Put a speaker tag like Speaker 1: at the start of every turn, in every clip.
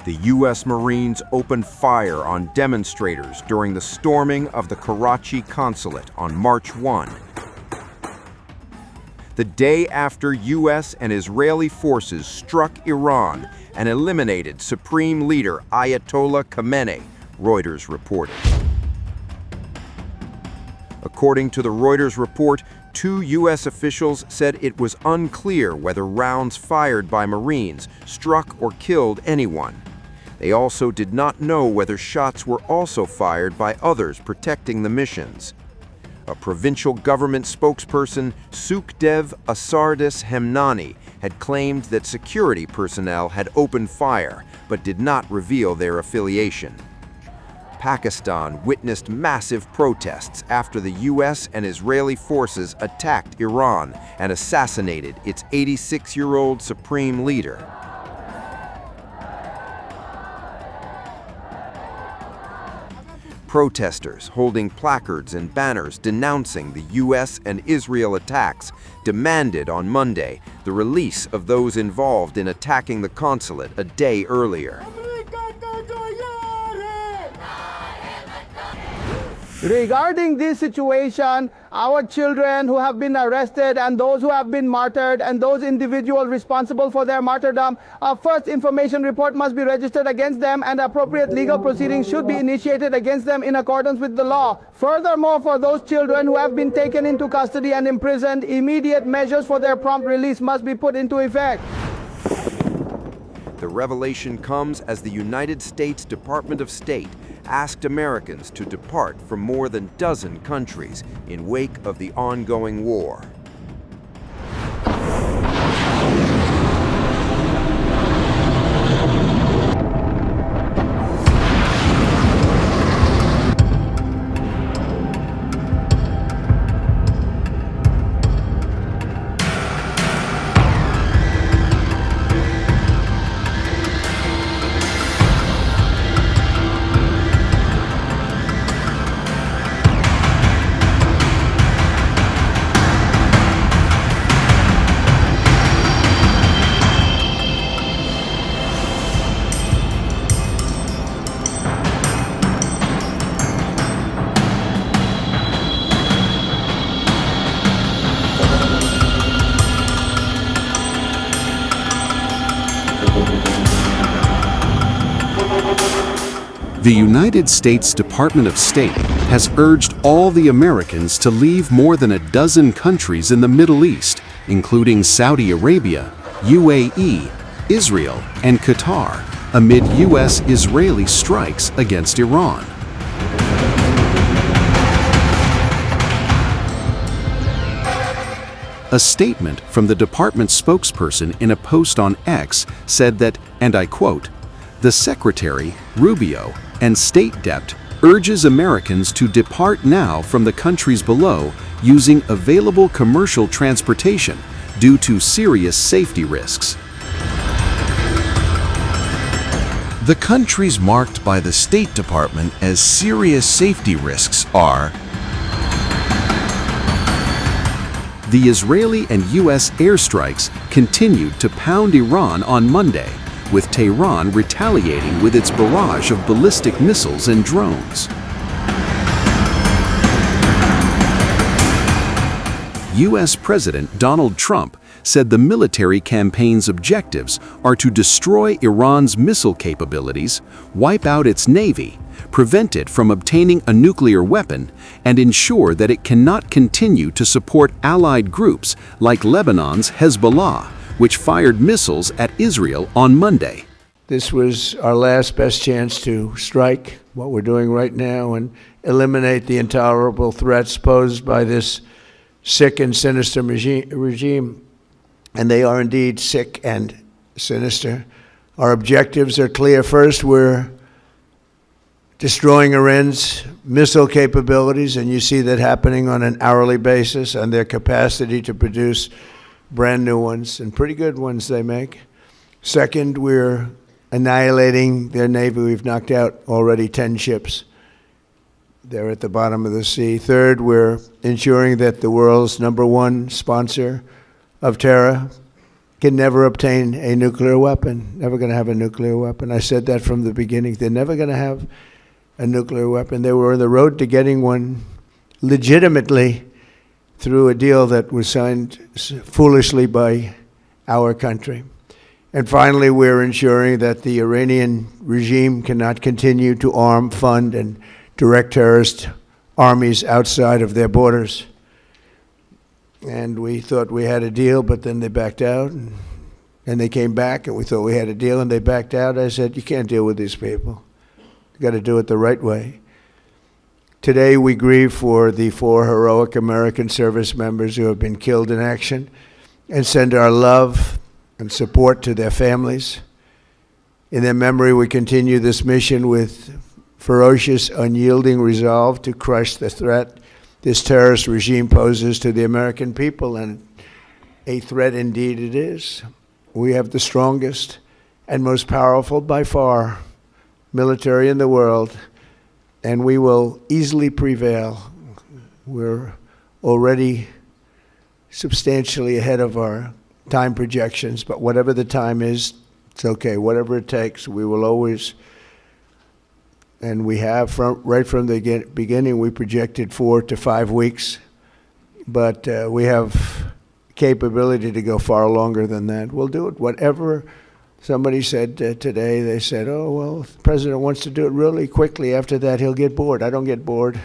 Speaker 1: The U.S. Marines opened fire on demonstrators during the storming of the Karachi Consulate on March 1. The day after U.S. and Israeli forces struck Iran and eliminated Supreme Leader Ayatollah Khamenei, Reuters reported. According to the Reuters report, 2 U.S. officials said it was unclear whether rounds fired by Marines struck or killed anyone. They also did not know whether shots were also fired by others protecting the missions. A provincial government spokesperson, Sukhdev Asardis Hemnani, had claimed that security personnel had opened fire, but did not reveal their affiliation. Pakistan witnessed massive protests after the U.S. and Israeli forces attacked Iran and assassinated its 86-year-old supreme leader. Protesters holding placards and banners denouncing the U.S. and Israel attacks demanded on Monday the release of those involved in attacking the consulate a day earlier.
Speaker 2: Regarding this situation, our children who have been arrested and those who have been martyred and those individuals responsible for their martyrdom, a first information report must be registered against them and appropriate legal proceedings should be initiated against them in accordance with the law. Furthermore, for those children who have been taken into custody and imprisoned, immediate measures for their prompt release must be put into effect.
Speaker 1: The revelation comes as the United States Department of State asked Americans to depart from more than a dozen countries in wake of the ongoing war.
Speaker 3: The United States Department of State has urged all the Americans to leave more than a dozen countries in the Middle East, including Saudi Arabia, UAE, Israel, and Qatar, amid U.S.-Israeli strikes against Iran. A statement from the department's spokesperson in a post on X said that, and I quote, "The Secretary, Rubio, and State Dept urges Americans to depart now from the countries below using available commercial transportation due to serious safety risks."
Speaker 4: The countries marked by the State Department as serious safety risks are
Speaker 3: the Israeli and U.S. airstrikes continued to pound Iran on Monday, with Tehran retaliating with its barrage of ballistic missiles and drones. U.S. President Donald Trump said the military campaign's objectives are to destroy Iran's missile capabilities, wipe out its navy, prevent it from obtaining a nuclear weapon, and ensure that it cannot continue to support allied groups like Lebanon's Hezbollah, which fired missiles at Israel on Monday.
Speaker 5: This was our last best chance to strike what we're doing right now and eliminate the intolerable threats posed by this sick and sinister regime. And they are indeed sick and sinister. Our objectives are clear. First, we're destroying Iran's missile capabilities, and you see that happening on an hourly basis, and their capacity to produce brand new ones, and pretty good ones they make. Second, we're annihilating their navy. We've knocked out already 10 ships. They're at the bottom of the sea. Third, we're ensuring that the world's #1 sponsor of terror can never obtain a nuclear weapon, never going to have a nuclear weapon. I said that from the beginning. They're never going to have a nuclear weapon. They were on the road to getting one legitimately through a deal that was signed foolishly by our country. And finally, we're ensuring that the Iranian regime cannot continue to arm, fund, and direct terrorist armies outside of their borders. And we thought we had a deal, but then they backed out. And they came back, and we thought we had a deal, and they backed out. I said, you can't deal with these people. You got to do it the right way. Today, we grieve for the 4 heroic American service members who have been killed in action and send our love and support to their families. In their memory, we continue this mission with ferocious, unyielding resolve to crush the threat this terrorist regime poses to the American people, and a threat indeed it is. We have the strongest and most powerful by far military in the world, and we will easily prevail. We're already substantially ahead of our time projections, but whatever the time is, it's okay. Whatever it takes, we will always. And we have, right from the beginning, we projected 4 to 5 weeks, but we have capability to go far longer than that. We'll do it. Whatever somebody said today, they said, oh, well, the president wants to do it really quickly. After that, he'll get bored. I don't get bored.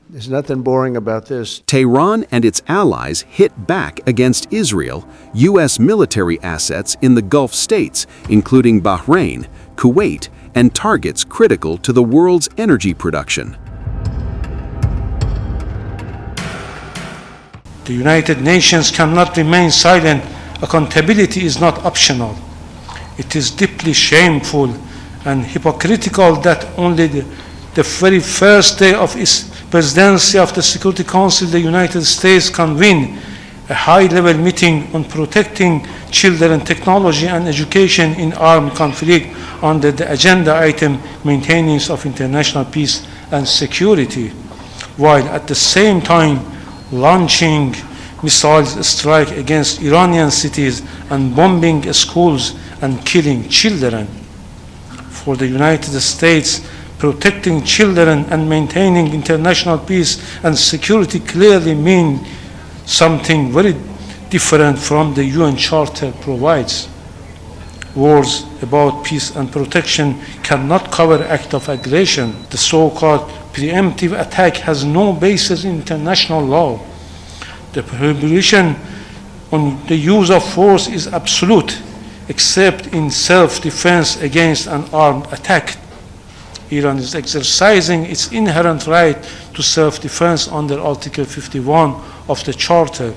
Speaker 5: There's nothing boring about this.
Speaker 3: Tehran and its allies hit back against Israel, U.S. military assets in the Gulf states, including Bahrain, Kuwait, and targets critical to the world's energy production.
Speaker 6: The United Nations cannot remain silent. Accountability is not optional. It is deeply shameful and hypocritical that only the very first day of its presidency of the Security Council, the United States convened a high-level meeting on protecting children, technology, and education in armed conflict under the agenda item maintenance of international peace and security, while at the same time launching missile strikes against Iranian cities and bombing schools and killing children. For the United States, protecting children and maintaining international peace and security clearly mean something very different from the UN Charter provides. Words about peace and protection cannot cover act of aggression. The so-called preemptive attack has no basis in international law. The prohibition on the use of force is absolute, except in self-defense against an armed attack. Iran is exercising its inherent right to self-defense under Article 51 of the Charter.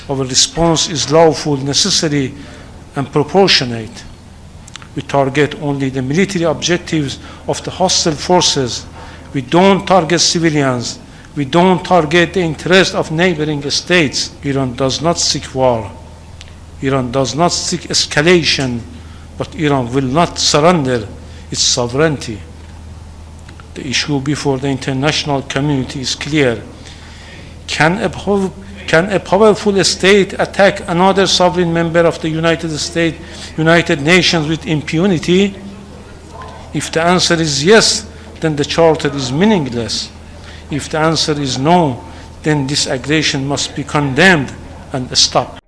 Speaker 6: Our response is lawful, necessary, and proportionate. We target only the military objectives of the hostile forces. We don't target civilians. We don't target the interest of neighboring states. Iran does not seek war. Iran does not seek escalation, but Iran will not surrender its sovereignty. The issue before the international community is clear. Can a powerful state attack another sovereign member of the United Nations with impunity? If the answer is yes, then the Charter is meaningless. If the answer is no, then this aggression must be condemned and stopped.